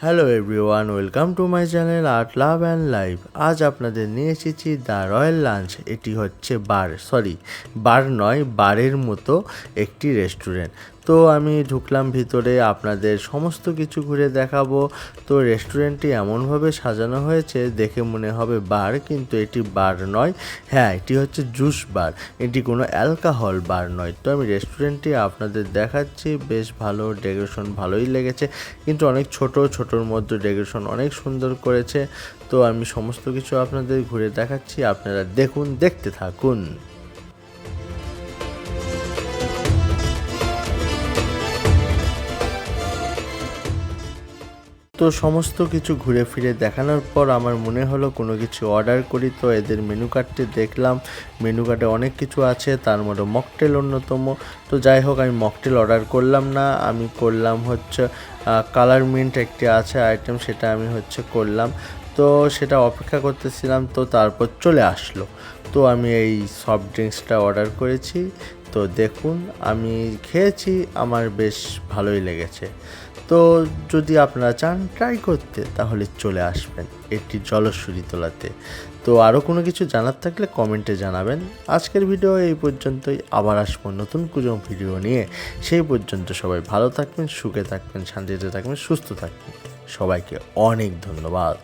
Hello everyone, welcome to my channel art love and life. আজ আপনাদের নিয়ে এসেছি দ্য রয়্যাল লাঞ্চ। এটি হচ্ছে বার নয়, বারের মতো একটি রেস্টুরেন্ট। তো আমি ঢুকলাম ভিতরে, আপনাদের সমস্ত কিছু ঘুরে দেখাবো। তো রেস্টুরেন্টটি এমনভাবে সাজানো হয়েছে দেখে মনে হবে বার, কিন্তু এটি বার নয়। হ্যাঁ, এটি হচ্ছে জুস বার, এটি কোনো অ্যালকোহল বার নয়। তো আমি রেস্টুরেন্টটি আপনাদের দেখাচ্ছি, বেশ ভালো, ডেকোরেশন ভালোই লেগেছে, কিন্তু অনেক ছোটোর মধ্যে ডেকোরেশন অনেক সুন্দর করেছে। তো আমি সমস্ত কিছু আপনাদের ঘুরে দেখাচ্ছি, আপনারা দেখুন, দেখতে থাকুন। তো সমস্ত কিছু ঘুরে ফিরে দেখানোর পর আমার মনে হলো কোনো কিছু অর্ডার করি। তো এদের মেনু কার্ডটি দেখলাম, মেনু কার্ডে অনেক কিছু আছে, তার মধ্যে মকটেল অন্যতম। তো যাই হোক, আমি মকটেল অর্ডার করলাম না, আমি করলাম হচ্ছে কালার মিন্ট একটি আছে আইটেম, সেটা আমি করলাম। তো সেটা অপেক্ষা করতেছিলাম, তো তারপর চলে আসলো। তো আমি এই সফট ড্রিঙ্কসটা অর্ডার করেছি। তো দেখুন, আমি খেয়েছি, আমার বেশ ভালোই লেগেছে। তো যদি আপনারা চান ট্রাই করতে, তাহলে চলে আসবেন এটি জলশ্বরী তোলাতে। তো আরও কোনো কিছু জানার থাকলে কমেন্টে জানাবেন। আজকের ভিডিও এই পর্যন্তই, আবার আসবো নতুন কোনো ভিডিও নিয়ে। সেই পর্যন্ত সবাই ভালো থাকবেন, সুখে থাকবেন, শান্তিতে থাকবেন, সুস্থ থাকবেন। সবাইকে অনেক ধন্যবাদ।